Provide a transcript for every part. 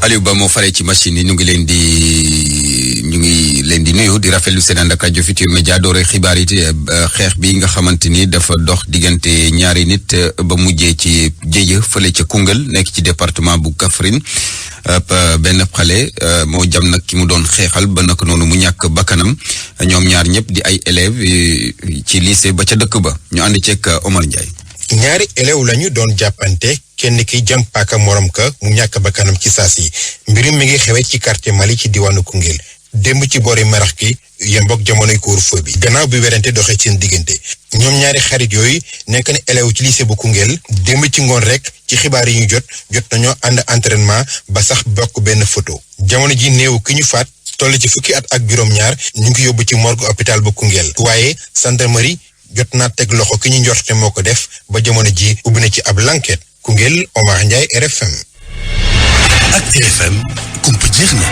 Aliou Ba moo faree ci machine yi ñu ngi leen di nuyu di rafetlu seen ànd ak rajo Futurs Médias doore xibaar yi xeex bi nga xamante ni dafa dox diggante ñaari nit ba mujjee ci jéeya fële ca Koungheul nekk ci département bu Kaffrine benn xale moo jam nag ki mu doon xeexal ba nag noonu mu ñàkk bakkanam ñoom ñaar ñëpp di ay élèves ci lycée ba ca dëkk ba ñu ànd ceeg Omar Ndiaye. ñaari élèves lañu doon jàppante kenn ki jam paaka morom ka mu ñàkk bakkanam ci saas yi mbir mi ngi xewee ci quartier Mali ci diwaanu Koungheul démb ci boori marax gi yemboog jamonoy couvre-feu bi gannaaw bi werante doxee seen diggante ñoom ñaari xarit yooyu nekk na élève ci lycée bu Koungheul démb ci ngoon rek ci xibaar yi ñu jot nañoo ànd entraînement ba sax bokk benn photo jamono ji néew ki ñu faat toll ci fukki at ak juróom-ñaar ñu ngi yóbbu ci morgue hôpital bu Koungheul waaye gendarmerie jot naa teg loxo ki ñu njorte moo ko def ba jamono ji ubbi na ci ab l'enquête Koungheul Omar Ndiaye RFM. ak RFM kumpa jeex na.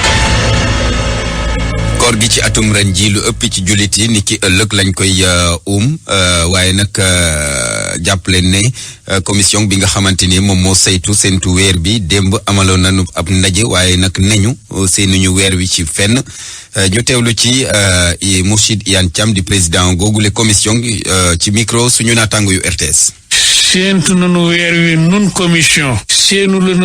koor gi ci atum ren ji lu ëpp ci jullit yi ni ki ëllëg lañ koy waaye nag jàpp leen ne commission bi nga xamante ni moom moo saytu seentu weer bi démb amaloon nañu ab ndaje waaye nag neñu seenuñu weer wi ci fenn ñu teewlu ci Mourchid Iyane Thiam di président googule commission ci micro suñu naataango yu RTS. séentu nanu weer wi nun commission séenulu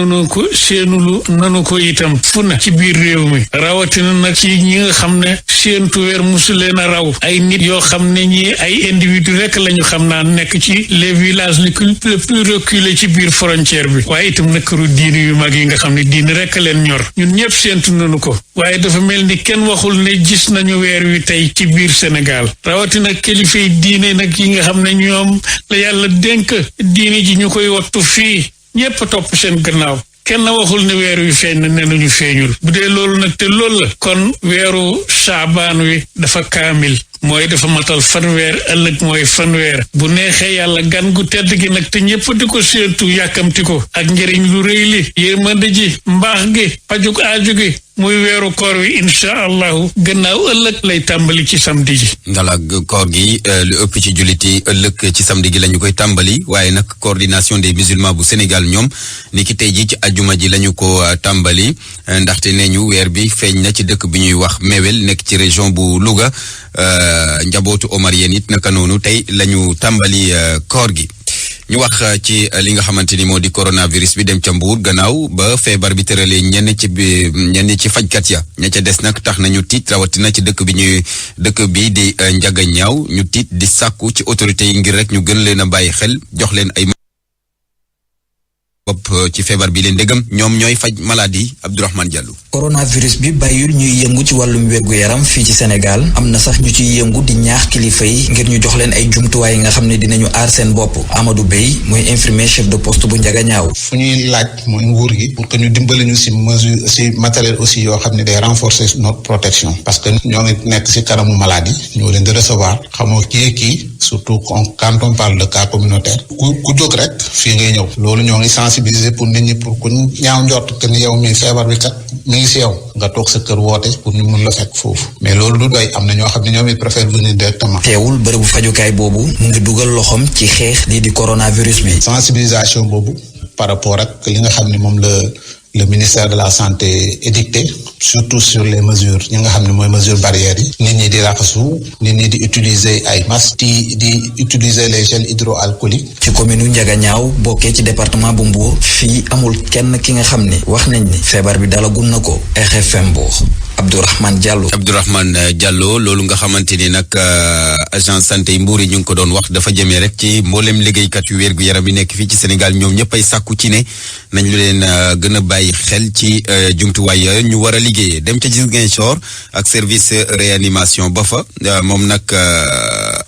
nanu ko itam fu na ci biir réew mi rawatina nag ci ñi nga xam ne séentu weer musu leen a raw ay nit yoo xam ne ñi ay individu rek lañu xam naa nekk ci les villages les plus reculés ci biir frontière bi waaye itam nag këru diini yu mag yi nga xam ne diini rek leen ñor ñun ñëpp séentu nanu ko waaye dafa mel ni kenn waxul ne gis nañu weer wi tey ci biir Sénégal rawatina kilifay diine nag yi nga xam ne ñoom la yàlla dénk diini ji ñu koy wattu fii ñépp topp seen gannaaw kenn waxul ne weer wi feeñ na ne nañu feeñul bu dee loolu nag te loolu la kon weeru saabaan wi dafa kaamil mooy dafa matal fanweer ëllëg mooy fanweer bu neexee yàlla gan gu tedd gi nag te ñépp di ko séentu yàkkamti ko ak njëriñ lu rëy li yërmande ji mbaax gi pajuk aaju gi muy weeru koor wi incha allahu gannaaw ëllëg lay tàmbali ci samedi ji. ngala koor gi lu ëpp ci jullit yi ëllëg ci samedi gi la ñu koy tàmbali waaye nag coordination des musulmans bu Sénégal ñoom ni ki tey ji ci ajuma ji la ñu ko tàmbali ndaxte nee ñu weer bi feeñ na ci dëkk bi ñuy wax Mewel nekk ci région bu Louga njabootu Omarien it naka noonu tey la ñu tàmbali koor gi. ñu wax ci li nga xamante ni moo di coronavirus bi dem ca Mbuur gannaaw ba feebar bi tëralee ñenn ci fajkat ya ña ca des nag tax nañu tiit rawatina ci dëkk bi di Njaga Ñaaw ñu tiit di sàkku ci autorités yi ngir rek ñu gën leen a bàyyi xel jox leen ay bopp ci feebar bi leen ndégam ñoom ñooy faj maladie Abdourahmane Diallo. coronavirus bi bàyyul ñuy yëngu ci wàllum wérgu yaram fii ci Sénégal am na sax ñu ciy yëngu di ñaax kilifa yi ngir ñu jox leen ay jumtuwaay yi nga xam ne dinañu aar seen bopp Amadou Bey mooy infirmier chef de poste bu Njaga Ñaaw. fu ñuy laaj mooy nguur gi pour que ñu dimbali ñu si mesure si matériel aussi yoo xam ne day renforcer notre protection parce que ñoo ngi nekk si kanamu maladie ñoo leen di recevoir xamoo kii surtout quand on parle de cas communautaire ku jóg rek fii ngay ñëw loolu ñoo ngi sensibiliser pour nit ñi pour ku ñaaw njort que ni yow mi feebar bi kat mi ngi si yow nga toog sa kër woote pour ñu mun la fekk foofu mais loolu du doy am na ñoo xam ne ñoom it préfère venir directement. teewul bërëbu fajukaay boobu mu ngi dugal loxoom ci xeex lii di coronavirus bi. sensibilisation boobu par rapport ak li nga xam ne moom le ministère de la santé édicté surtout sur les mesures ñi nga xam ne mooy mesures barrières yi nit ñi di raxasu nit ñi di utiliser ay masques di utiliser les gels hydroalcooliques. ci commune Njaga Ñaaw bokkee ci département bu Mbour fii amul kenn ki nga xam ne wax nañ ni feebar bi dalagum na ko RFM Mbour Abdourahmane Diallo loolu nga xamante ni nag agence santé yi Mbour yi ñu ngi ko doon wax dafa jëmee rek ci mboolem liggéeykat yu wér gu yaram yi nekk fii ci Sénégal ñoom ñëpp ay sàkku ci ne nañ leen gën a bàyyi xel ci jumtuwaay yooyu ñu war a liggéeyee dem ca Ziguinchor ak service réanimation ba fa moom nag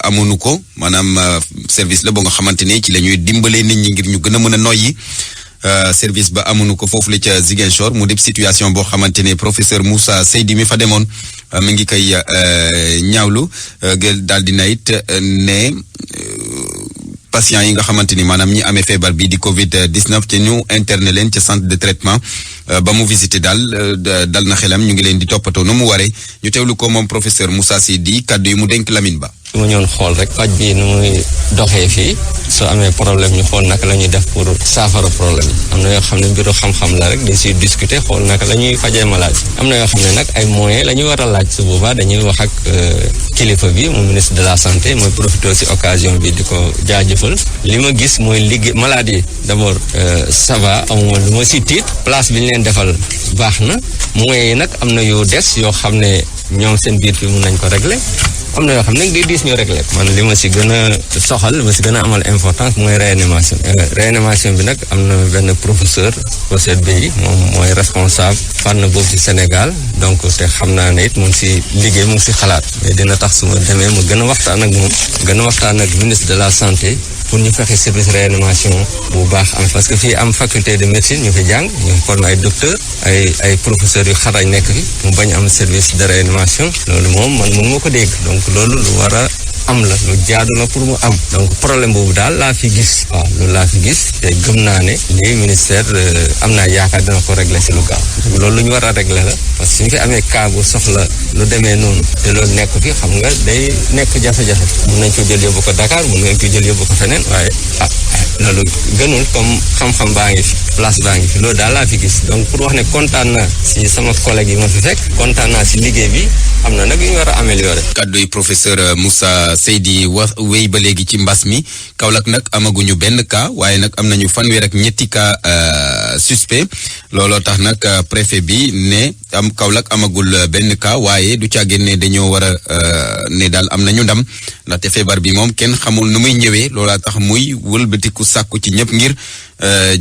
amuñu ko maanaam service la boo nga xamante ne ci la ñuy dimbalee nit ñi ngir ñu gën a mën a noyyi service ba amuñu ko foofu la ca Ziguinchor mu def situation boo xamante ne professeur Moussa Seydi mi fa demoon mi ngi koy ñaawlu daal dina it ne patients yi nga xamante ni maanaam ñi amee feebar bi di Covid 19 te ñu interné leen ca centre de traitement ba mu visité dal na xelam ñu ngi leen di toppatoo nu mu waree ñu teewlu ko moom professeur Moussa Seydi kàddu yi mu dénk Lamine Ba. su ma ñëwoon xool rek faj bi nu muy doxee fii soo amee problème ñu xool naka la ñuy def pour saafara problème yi am na yoo xam ne mbiru xam-xam la rek dañ siy discuter xool naka la ñuy fajee malade am na yoo xam ne nag ay moyens la ñuy war a laaj su boobaa dañuy wax ak kilifa bi mu ministre de la santé mooy profité si occasion bi di ko jaajëfal li ma gis mooy liggéey malade yi d'abord ça va amuma lu ma si tiit place bi ñu leen defal baax na moyens yi nag am na yu des yoo xam ne ñoom seen biir fi mun nañ ko régler am na yoo xam ne day diis ñu régler man li ma si gën a soxal li ma si gën a amal importance mooy réanimation bi nag am na benn professeur bi moom mooy responsable fànn boobu ci Sénégal donc te xam naa ne it mu ngi si liggéey mu ngi si xalaat mais dina tax su ma demee mu gën a waxtaan ak moom gën a waxtaan ak ministre de la santé pour ñu fexe service réanimation bu baax am parce que fii am faculté de médecine ñu fi jàng ñu formé ay docteur ay professeurs yu xarañ nekk fi mu bañ am service de réanimation loolu moom man mënu ma ko dégg donc loolu lu war a am la lu jaadu la pour mu am donc problème boobu daal laa fi gis waaw loolu laa fi gis te gëm naa ne lii ministère am naa yaakaar dina ko régler si lu gaaw loolu lu ñu war a régler la parce que suñu fi amee cas bu soxla lu demee noonu te loolu nekk fi xam nga day nekk jafe-jafe mun nañ ko jël yóbbu ko Dakar mun nañ ko jël yóbbu ko feneen waaye loolu gënul comme xam-xam baa ngi fi place baa ngi fi loolu daal laa fi gis donc pour wax ne kontaan naa si sama collègue yi ma fi fekk kontaan naa si liggéey bi am na nag yu ñu war a améliorer. kaddu yi professeur Moussa Seydi wéy ba léegi ci mbas mi Kaolack nag amaguñu benn cas waaye nag am nañu fanweer ak ñetti cas suspect looloo tax nag préfet bi ne Kaolack amagul benn cas waaye du caagin ne dañoo war a ne daal am nañu ndam ndaxte feebar bi moom kenn xamul nu muy ñëwee loolaa tax muy wëlbatiku sàkku ci ñëpp ngir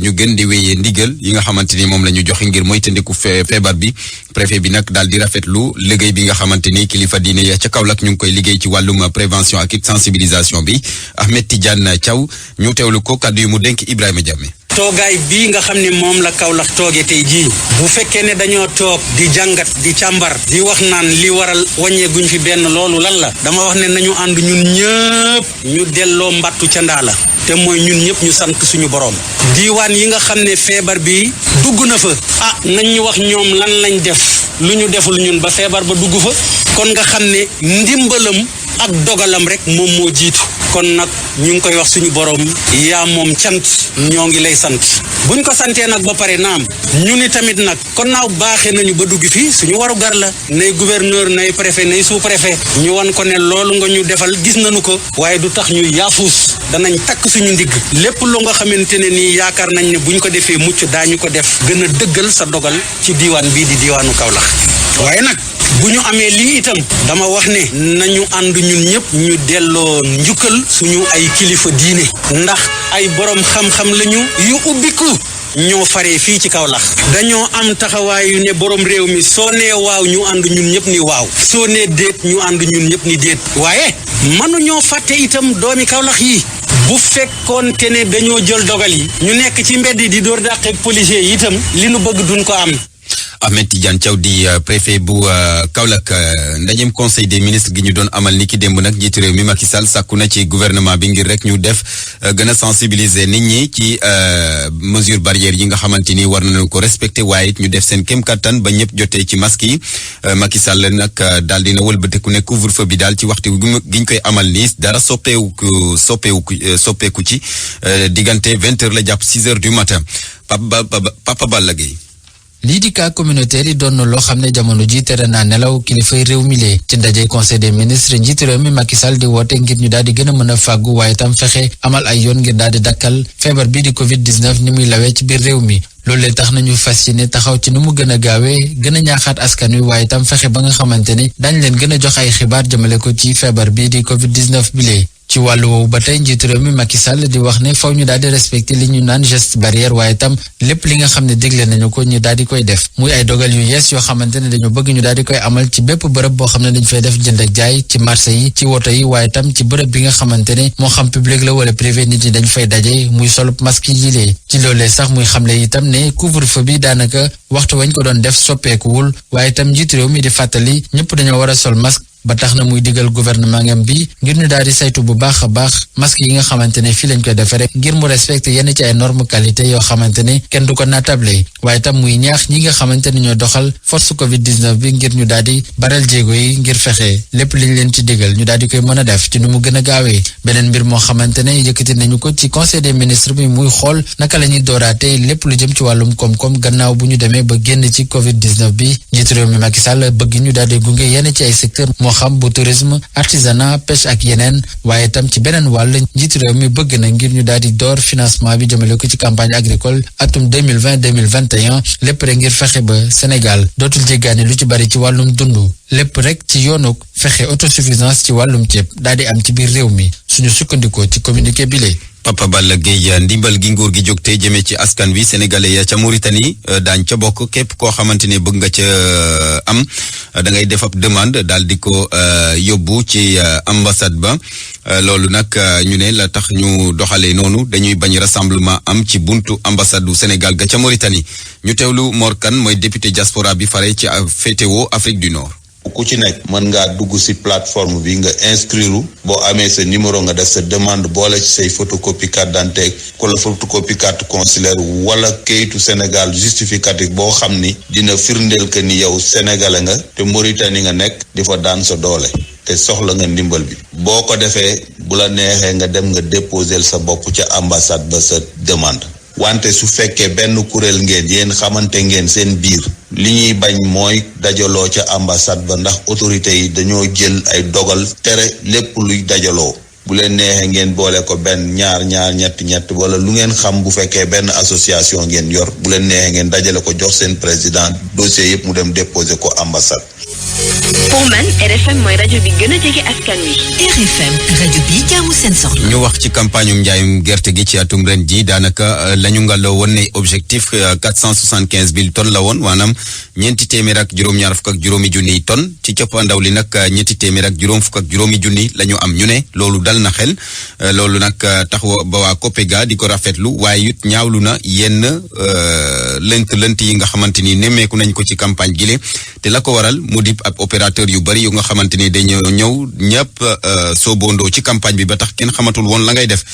ñu gën di wéyee ndigal yi nga xamante ni moom la ñu joxe ngir moytandiku feebar bi préfet bi nag daal di rafetlu liggéey bi nga xamante ni kilifa diine ya ca Kaolack ñu ngi koy liggéey ci wàllum prévention ak sensibilisation bi Ahmed Tidiane Thiaw ñu teewlu ko kaddu yu mu dénk Ibrahima Diame. toogaay bii nga xam ne moom la Kaolack tooge tey jii bu fekkee ne dañoo toog di jàngat di càmbar di wax naan li waral wàññeeguñ fi benn loolu lan la dama wax ne nañu ànd ñun ñëpp ñu delloo mbattu ca ndaa la te mooy ñun ñëpp ñu sant suñu borom diiwaan yi nga xam ne feebar bi dugg na fa nañ ñu wax ñoom lan lañ def lu ñu deful ñun ba feebar ba dugg fa kon nga xam ne ndimbalam ak dogalam rek moom moo jiitu kon nag ñu ngi koy wax suñu borom yaa moom cant ñoo ngi lay sant buñ ko santee nag ba pare naam ñu ni tamit nag kon naaw baaxee nañu ba dugg fii suñu waru gar la nay gouverneur nay préfet nay sous-préfet ñu wan ko ne loolu nga ñu defal gis nañu ko waaye du tax ñu yaafuus danañ takk suñu ndigg lépp lu nga xamante ne nii yaakaar nañ ne buñ ko defee mucc daañu ko def gën a dëggal sa dogal ci diiwaan bii di diiwaanu Kaolack waaye nag bu ñu amee lii itam dama wax ne nañu ànd ñun ñëpp ñu delloo njukkal suñu ay kilifa diine ndax ay borom xam-xam lañu yu ubbiku ñoo faree fii ci Kaolack dañoo am taxawaayu ne borom réew mi soo nee waaw ñu ànd ñun ñëpp ni waaw soo nee déet ñu ànd ñun ñëpp ni déet waaye mënuñoo fàtte itam doomi Kaolack yi bu fekkoon te ne dañoo jël dogal yi ñu nekk ci mbedd yi di dóor dàq ak policiers yi itam li nu bëgg duñ ko am. Ahmed Tidiane Thiaw di préfet bu Kaolack ndajem conseil des ministres gi ñu doon amal ni ki démb nag njiitu réew mi Macky Sall sàkku na ci gouvernement bi ngir rek ñu def gën a sensibiliser nit ñi ci mesure barrière yi nga xamante ni war nañu ko respecter waaye it ñu def seen kéem kattan ba ñëpp jotee ci masque yi Macky Sall nag daal dina wëlbateku ne couvre-feu bi daal ci waxtu gi ñu koy amal nii dara soppeeku ci diggante 20h la jàpp 6h du matin Papa Balla Gueye. lii di cas communautaire yi doon na loo xam ne jamono ji tere naa nelaw kilifay réew mi lee ci ndaje conseil des ministres njiitu réew mi Macky Sall di woote ngir ñu daal di gën a mën a fàggu waaye tam fexe amal ay yoon ngir daal di dakkal feebar bi di Covid-19 ni muy lawee ci biir réew mi loolu tax nañu fas yéene taxaw ci nu mu gën a gaawee gën a ñaaxaat askan wi waaye tam fexe ba nga xamante ni dañ leen gën a jox ay xibaar jëmale ko ci feebar bi di Covid-19 bi lee ci wàllu woowu ba tey njiitu réew mi Macky Sall di wax ne faw ñu daal di respecté li ñu naan geste barrière waaye tam lépp li nga xam ne dégle nañu ko ñu daal di koy def muy ay dogal yu yees yoo xamante ne dañu bëgg ñu daal di koy amal ci bépp bërëb boo xam ne dañ fay def jënd ak jaay ci marché yi ci woto yi waaye tam ci bërëb bi nga xamante ne moo xam public la wala privé nit ñi dañ fay daje muy solub masque yi lee ci loolee sax muy xamle itam ne couvre-feu bi daanaka waxtu wañ ko doon def soppeekuwul waaye itam njiitu réew mi di fàttali ñëpp dañoo war a sol masque ba tax na muy digal gouvernement ngam bi ngir ñu daal di saytu bu baax a baax masque yi nga xamante ne fii lañ koy defee rek ngir mu respecté yenn ci ay normes qualité yoo xamante ne kenn du ko naatable waaye tam muy ñaax ñi nga xamante ne ñoo doxal force Covid-19 bi ngir ñu daal di baral jéego yi ngir fexe lépp liñ leen ci digal ñu daal di koy mën a def ci nu mu gën a gaawee. beneen mbir moo xamante ne yëkkati nañu ko ci conseil des ministres bi muy xool naka la ñuy dooraate lépp lu jëm ci wàllum koom-koom gannaaw bu ñu demee ba génn ci Covid-19 bi njiitu réew mi Macky Sall bëgg ñu daal di gunge yenn ci ay secteur moo xam bu tourisme artisanat pêche ak yeneen waaye tam ci beneen wàll njiitu réew mi bëgg na ngir ñu daal di door financement bi jëmale ko ci campagne agricole atum 2020-2021 lépp rek ngir fexe ba Sénégal dootul jéggaani lu ci bari ci wàllum dund lépp rek ci yoonu fexe autosuffisance ci wàllum ceeb daal di am ci biir réew mi suñu sukkandikoo ci communiqué bi le Papa Balla Gueye ndimbal gi nguur gi jóg te jëmee ci askan wi sénégalais ya ca Mauritanie daañ ca bokk képp koo xamante ne bëgg nga ca am da ngay def ab demande daal di ko yóbbu ci ambassade ba loolu nag ñu ne la tax ñu doxalee noonu dañuy bañ rassemblement am ci buntu ambassade du Sénégal ga ca Mauritanie ñu teewlu Mor Kane mooy député diaspora bi fare ci féetewoo Afrique du Nord. ku ci nekk mën ngaa dugg ci plateforme bi nga inscrire boo amee sa numéro nga def sa demande boole ci say photocopie carte d'identité wala photocopie carte consulaire wala kayitu Sénégal justificatif boo xam ni dina firndeel que ni yow sénégalais nga te Mauritanie nga nekk di fa daan sa doole te soxla nga ndimbal bi boo ko defee bu la neexee nga dem nga déposer sa bopp ca ambassade ba sa demande. wante su fekkee benn kuréel ngeen yéen xamante ngeen seen biir li ñuy bañ mooy dajaloo ca ambassade ba ndax autorités yi dañoo jël ay dogal tere lépp luy dajaloo bu leen neexee ngeen boole ko benn ñaar ñett wala lu ngeen xam bu fekkee benn association ngeen yor bu leen neexee ngeen dajale ko jox seen président dossier yëpp mu dem déposer ko ambassade. pour man RFM mooy rajo bi gën a jege askan wi. RFM rajo bi jaamu seen soxla. ñu wax ci campagne njaayum gerte gi ci atum ren ji daanaka la ñu ngaloo woon ne objectif 475 000 tonnes la woon maanaam ñeenti téeméer ak juróom-ñaar fukk ak juróomi junniy tonnes ci cëppaandaw li nag ñetti téeméer ak juróom fukk ak juróomi junni la ñu am ñu ne loolu dal na xel loolu nag tax ba waa COPEGA di ko rafetlu waaye it ñaawlu na yenn lënt yi nga xamante ni nemmeeku nañ ko ci campagne gi te la ko waral mu di ab opérateur yu bari yu nga xamante ni dañoo ñëw ñëpp soobondoo ci campagne bi ba tax kenn xamatul woon la ngay def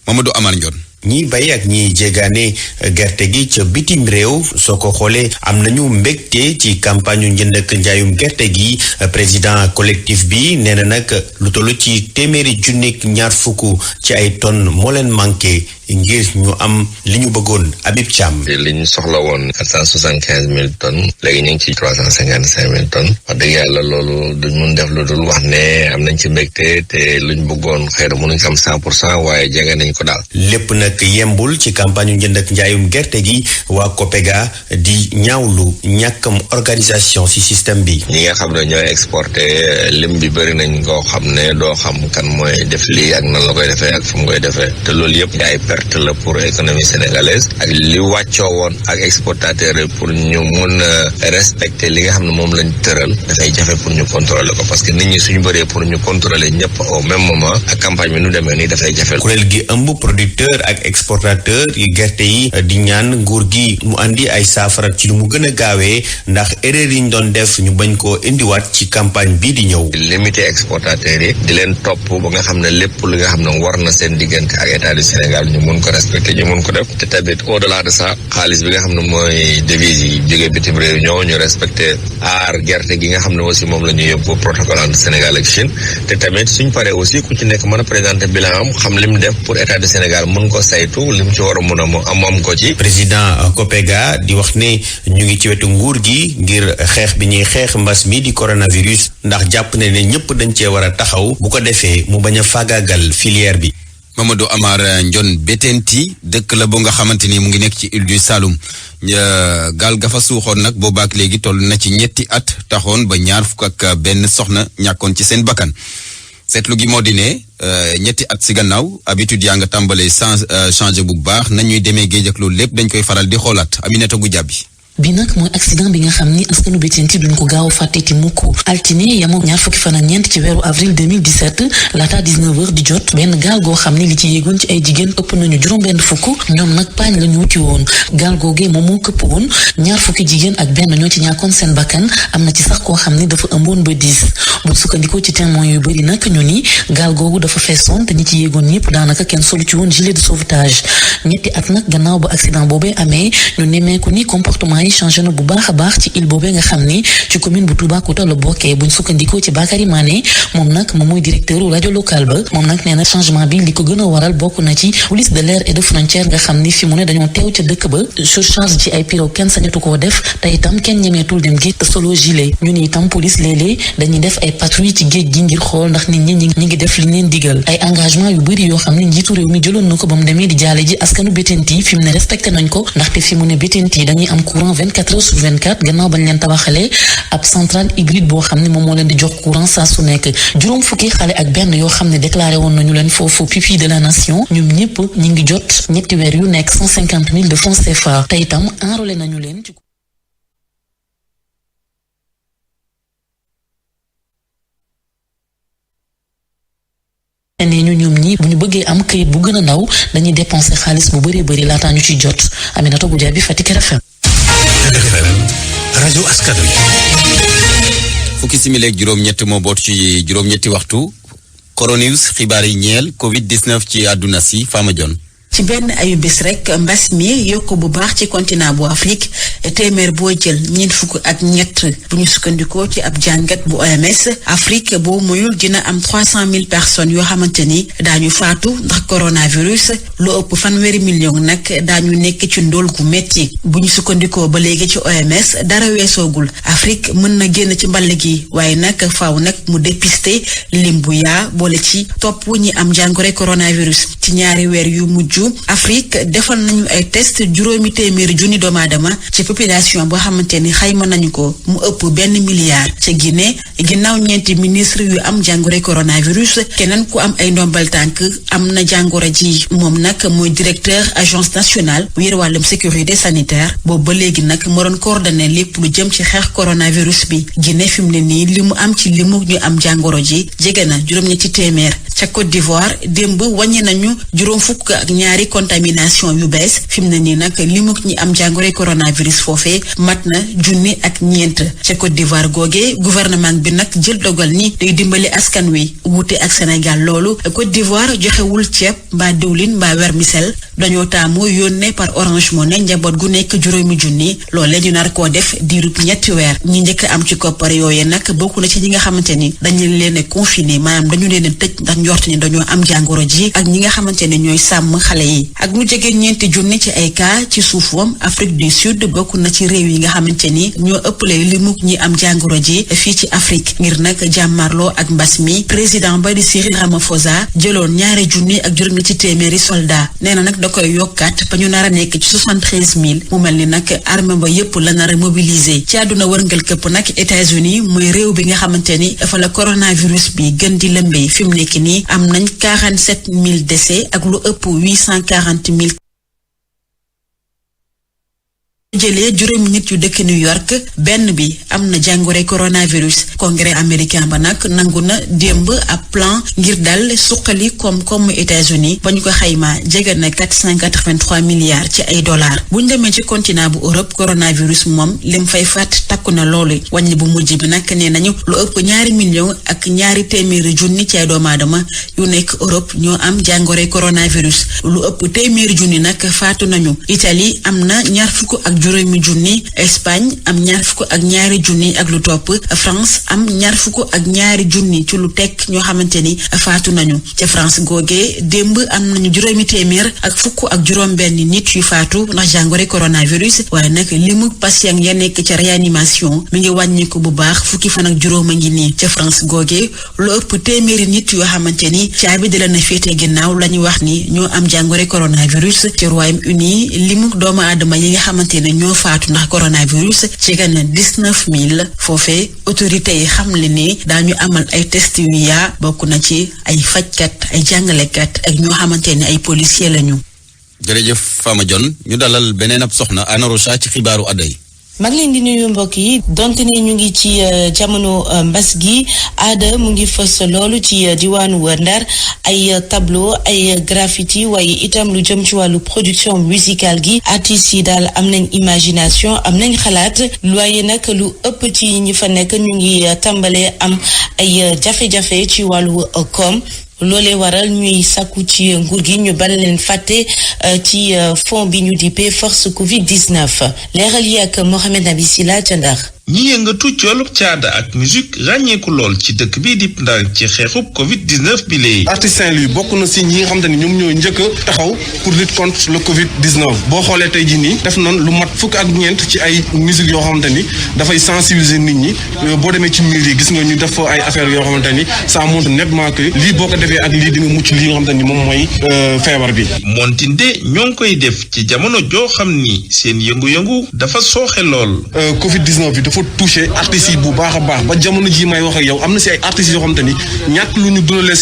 Mamadou Amar Ndione. ñiy bay ak ñiy jégaane gerte gi ca bitim réew soo ko xoolee am nañu mbégte ci campagne yu njënd ak njaayum gerte gi président collectif bi nee na nag lu toll ci téeméeri junnik ñaar fukk ci ay tonnes moo leen manqué ngir ñu am li ñu bëggoon. Habib Thiam. li ñu soxla woon 475 000 tonnes léegi ñu ngi ci 355 000 tonnes wax dëgg yàlla loolu duñ mun def lu dul wax ne am nañ ci mbégte te luñ bëggoon xëy na mënuñ ko am 100% waaye jege nañ ko daal. lépp nag yembul ci campagne yu njënd ak njaayum gerte gi waa COPEGA di ñaawlu ñàkkam organisation ci système bi. ñi nga xam ne ñooy exporté lim bi bëri nañ koo xam ne doo xam kan mooy def lii ak nan la koy defee ak fu mu koy defee te loolu yëpp ay perte la pour économie sénégalaise ak li wàccoo woon ak exportateur yi pour ñu mun a respecter li nga xam ne moom lañ tëral dafay jafe pour ñu contrôler ko parce que nit ñi suñu bëree pour ñu contrôler ñëpp au même moment ak campagne bi nu demee nii dafay jafe. kuréel gi ëmb producteur ak exportateur yi gerte yi di ñaan nguur gi mu andi ay saafara ci lu mu gën a gaawee ndax erreur yi ñu doon def ñu bañ koo indiwaat ci campagne bii di ñëw. limité exportateurs yi di leen topp ba nga xam ne lépp li nga xam ne war na seen diggante ak état du Sénégal ñu mun ko respecté ñu mun ko def te tamit au delà de ça xaalis bi nga xam ne mooy devise yi jógee bitim réew ñëw ñu respecté aar gerte gi nga xam ne aussi moom la ñu yóbbu protocole entre Sénégal ak Chine te tamit suñ paree aussi ku ci nekk mën a présenté bilan am xam lim def pour état du Sénégal mun ko saytu lim ci war a mun a am ko ci. président COPEGA di wax ne ñu ngi ci wetu nguur gi ngir xeex bi ñuy xeex mbas mi di coronavirus ndax jàpp ne ñëpp dañ cee war a taxaw bu ko defee mu bañ a faagaagal filière bi. Mamadou Amar Ndione Betenti dëkk la boo nga xamante ni mu ngi nekk ci île du Saloum gaal ga fa suuxoon nag boobaak léegi toll na ci ñetti at taxoon ba ñaar fukk ak benn soxna ñàkkoon ci seen bakkan seetlu gi moo di ne ñetti at si gannaaw habitude yaa nga tàmbalee changé bu baax nañuy demee géej ak loolu lépp dañ koy faral di xoolaat Aminata Goudiaby bi nag mooy accident bi nga xam ni askanu Betenti duñ ko gaaw a fàtteeti mukk altine yamoo ñaar fukki fan ak ñeent ci weeru avril 2017 laata 19h di jot benn gaal goo xam ni li ci yéegoon ci ay jigéen ëpp nañu juróom-benn fukk ñoom nag paañ la ñu wuti woon gaal googee moom moo këpp woon ñaar fukki jigéen ak benn ñoo ci ñàkkoon seen bakkan am na ci sax koo xam ni dafa ëmboon ba 10 bu sukkandikoo ci témoins yu bëri nag ñu ni gaal googu dafa feesoon te ñi ci yéegoon ñëpp daanaka kenn solu ci woon gilet de sauvetage ñetti at nag gannaaw ba accident boobee amee ñu nemmeeku ni comportement yi changé na bu baax a baax ci île boobee nga xam ni ci commune bu Toubacouta la bokkee buñ sukkandikoo ci Bakary Mané moom nag moom mooy directeur rajo local ba moom nag nee na changement bi li ko gën a waral bokk na ci police de l'air et de frontière nga xam ni fi mu ne dañoo teew ca dëkk ba surcharge ci ay pirogue kenn sañatu koo def te itam kenn ñemeetul dem géej te solo gilet ñu ni itam police léeg-léeg dañuy def ay patrouille ci géej gi ngir xool ndax nit ñi ñi ngi def li leen digal ay engagement yu bëri yoo xam ne njiitu réew mi jëloon na ko ba mu demee di jaale ji askanu Bettenty fi mu ne respecté nañ ko ndaxte fi mu ne Bettenty dañuy am courant 24 heures sur 24 gannaaw bañ leen tabaxalee ab centrale hybride boo xam ne moom moo leen di jox courant saa su nekk juróom fukki xale ak benn yoo xam ne déclaré woon nañu leen foofu pupille de la nation ñoom ñëpp ñi ngi jot ñetti weer yu nekk 150 000 de francs CFA te itam enrôlé nañu leen ci nee ñu ñoom ñi bu ñu bëggee am këyit bu gën a ndaw dañuy dépenser xaalis bu bëree bëri laataa ñu ciy jot Aminata Goudiaby Fatick RFM. rajo askan wi. fukki simili ak juróom-ñett moo boot ci juróom-ñetti waxtu coronews xibaar yi ñeel Covid 19 ci àdduna si Fama Dione. ci benn ayu bés rek mbas mi yokk bu baax ci continent bu Afrique téeméer boo jël ñeent fukk ak ñett bu ñu sukkandikoo ci ab jàngat bu OMS Afrique boo moyul dina am 300,000 personnes yoo xamante ni daañu faatu ndax coronavirus lu ëpp 1,000 million nag daañu nekk ci ndóol gu metti bu ñu sukkandikoo ba léegi ci OMS dara weesoogul Afrique mën na génn ci mball gi waaye nag faaw nag mu dépister lim bu yaa boole ci topp ñi am jàngoro coronavirus ci ñaari weer yu mujj Afrique defal nañu ay test 800,000 doomu aadama ci population boo xamante ni xayma nañu ko mu ëpp 1 milliard ca Guinée ginnaaw ñeenti ministre yu am jàngoro coronavirus keneen ku am ay ndombal tànk am na jàngoro ji moom nag mooy directeur agence nationale bu yor wàllum sécurité sanitaire boobu ba léegi nag moo doon coordonné lépp lu jëm ci xeex coronavirus bi Guinée fi mu ne nii li mu am ci limu ñu am jàngoro ji jege na juróom-ñetti téeméer ca Côte d'Ivoire démb wàññi nañu juróom fukk ak ñaari contamination yu bees fi mu ne nii nag limuk ñi am jàngoro coronavirus foofee mat na 1,000 ca Côte d'Ivoire googee gouvernement bi nag jël dogal ni day dimbali askan wi wuute ak Sénégal loolu Côte d'Ivoire joxewul ceeb mbaa diwlin mbaa vermicelle dañoo taamu yónnee par Orange Money njaboot gu nekk 5,000 loolee ñu nar koo def diirub ñetti weer ñi njëkk am ci koppar yooye nag bokk na ci ñi nga xamante ni dañu leen confiné maanaam dañu leen tëj ndax njort ni dañoo am jàngoro ji ak ñi nga xamante ne ñooy sàmm xale yi ak lu jege 4 ci ay cas ci suufam Afrique du Sud bokk na ci réew yi nga xamante ni ñoo ëppale limuk ñi am jàngoro ji fii ci Afrique ngir nag jàmmarloo ak mbas mi président ba di Cyril Ramaphosa jëloon 2,7 soldat nee na nag da koy yokkaat ba ñu nar a nekk ci 73,000 mu mel ni nag armée ba yépp la nar a mobiliser ci àdduna wërngal këpp nag États-Unis mooy réew bi nga xamante ni dafa la coronavirus bi gën di lëmbee fi mu nekk nii am nañ 47,000 décès ak lu ëpp 840,000 jëlee juróomi nit yu dëkk New York benn bi am na jàngoro coronavirus congrès américain ba nag nangu na démb ab plan ngir dal suqali koom-koomu États-Unis ba ñu ko xaymaa jege na 483 milliards ci ay dollars bu ñu demee ci continent bu Europe coronavirus moom lim fay faat takku na loolu wàññi bu mujj bi nag nee nañu lu ëpp 2 millions ak 200,000 ci ay doomu aadama yu nekk Europe ñoo am jàngoro coronavirus lu ëpp 100,000 nag faatu nañu Italie am na 20,000 Espagne am 22,000 ak lu topp France am 22,000 ci lu tekk ñoo xamante ni faatu nañu ca France googee démb am nañu 700 nit yu faatu ndax jàngoro coronavirus waaye nag limu patient ya nekk ca réanimation mi ngi wàññiku bu baax fukki fan ak juróom a ngi nii ca France googee lu ëpp 100 nit yoo xamante ni caabi di leen a féete ginnaaw la ñu wax ni ñoo am jàngoro coronavirus ci Royaume-Uni limu doomu aadama yi nga xamante ne ñoo faatu ndax coronavirus ci gën a 19,000 foofee autorité yi xamle ni daañu amal ay test yu yaa bokk na ci ay fajkat ay jàngalekat ak ñoo xamante ne ay policier lañu. jërëjëf Fama Dione ñu dalal beneen ab soxna Anna Rocha ci xibaaru adday. mag leen di nuyu mbokk yi donte ne ñu ngi ci jamono mbas gi aada mu ngi fës loolu ci diwaanu Ndar ay tableau ay graffiti waaye itam lu jëm ci wàllu production musicale gi artistes yi daal am nañ imagination am nañ xalaat waaye nag lu ëpp ci ñi fa nekk ñu ngi tàmbalee am ay jafe-jafe ci wàllu koom loolee waral ñuy sàkku ci nguur gi ñu bal leen fàtte ci fond bi ñu dippee force Covid-19 leeral yi ak Mohamed Nabi Sila ca Ndar. ñi yëngatu ci wàllub caada ak musique ràññeeku lool ci dëkk bii di Ndar ci xeexub Covid-19 bi lee. artiste Saint-Louis bokk na si ñi nga xamante ni ñoom ñoo njëkk a taxaw pour lutte contre le Covid-19 boo xoolee tey jii nii def noonu lu mat fukk ak ñeent ci ay musique yoo xamante ni dafay sensibiliser nit ñi boo demee ci mairie gis nga ñu def fa ay affaires yoo xamante ni ça montre nettement que lii boo ko defee ak lii di nga mucc lii nga xamante ni moom mooy feebar bi. montinde ñoo ngi koy def ci jamono joo xam ni seen yëngu-yëngu dafa sooxe lool. Covid-19 bi dafa touché artistes yi bu baax a baax ba jamono ji may wax ak yow am na si ay artistes yoo xamante ni ñàkk lu ñu dundalee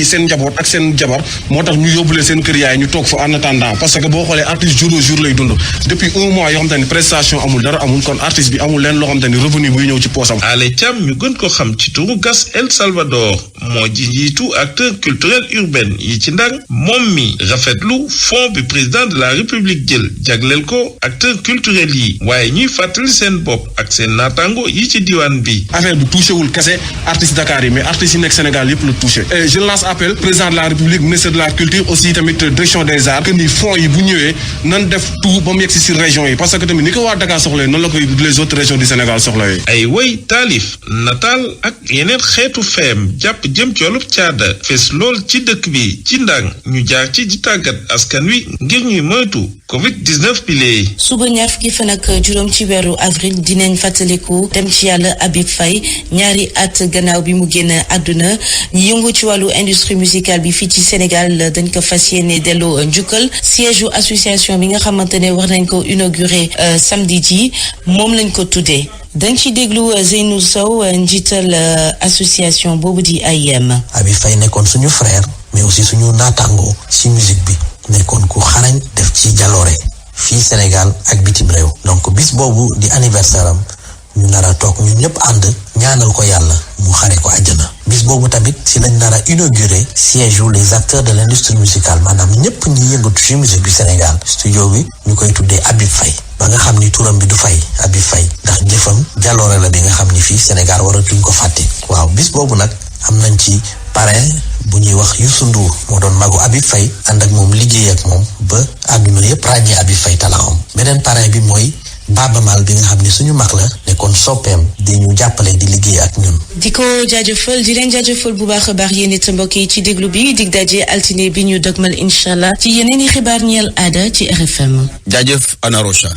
seen njaboot ak seen jabar moo tax ñu yóbbulee seen kër yaay ñu toog fa en attendant parce que boo xoolee artiste jour au jour lay dund depuis un mois yoo xamante ni prestation amul dara amul kon artiste bi amul leen loo xamante ni revenu buy ñëw ci poosam. Ale Thiam ñu gën ko xam ci turu Gas El Salvador moo ji njiitu acteur culturel urbain yi ci Ndar moom mi rafetlu fond bi président de la république jël jagleel ko acteur culturel yi waaye ñuy fàttali seen bopp ak seen naataango yi ci diwaan bi. affaire bi touché wul kese artistes Dakar yi mais artistes yi nekk Sénégal yëpp la touché et je lance appel président de la république ministre de la culture aussi tamit direction des arts que ni fonds yi bu ñëwee nan def tout ba mu yegg si région yi parce que tamit ni ko waa Dakar soxlawee noonu la koy les autres régions du Sénégal soxlawee. ay woy taalif nataal ak yeneen xeetu feem jàpp jëm ci wàllub caada fees lool ci dëkk bi ci Ndang ñu jaar ci di tàggat askan wi ngir ñuy moytu Covid-19 bi lee. suba ñaar fukki fan ak juróom ci weeru avril dinañ fàttaliku dem ci yàlla Habib Faye ñaari at gannaaw bi mu génn àdduna ñi yëngu ci wàllu industrie musicale bi fii ci Sénégal dañ ko fas yéene delloo njukkal siège u association bi nga xamante ne war nañ ko inauguré samedi ji moom lañ ko tuddee. dañ ci déglu Zeynou Sow njiital association boobu di AIM. Habib Faye nekkoon suñu frère mais aussi suñu naataango ci musique bi nekkoon ku xarañ def ci jaloore fii Sénégal ak bitim réew donc bis boobu di anniversaire am ñu nar a toog ñun ñëpp ànd ñaanal ko yàlla mu xare ko àjjana bis boobu tamit si lañ nar a inauguré siège yu les acteurs de l'industrie musicale maanaam ñëpp ñi yëngatu ci musique du Sénégal studio bi ñu koy tuddee Habib Faye ba nga xam ni turam bi du fay Habib Faye ndax jëfam jaloore la bi nga xam ni fii Sénégal waratuñ ko fàtte waaw bis boobu nag am nañ ci parrain bu ñuy wax Youssou Ndour moo doon magu Habib Faye ànd ak moom liggéey ak moom ba àdduna yëpp ràññee Habib Faye talaxam beneen parrain bi mooy Baaba Maal bi nga xam ne suñu mag la nekkoon soppeem di ñu jàppale di liggéey ak ñun. di ko jaajëfal di leen jaajëfal bu baax a baax yéen it mbokk yi ci déglu bi dig daje altine bi ñu dëgmal incha allah ci yeneen i xibaar ñeel aada ci RFM. jaajëf Ana Rocha.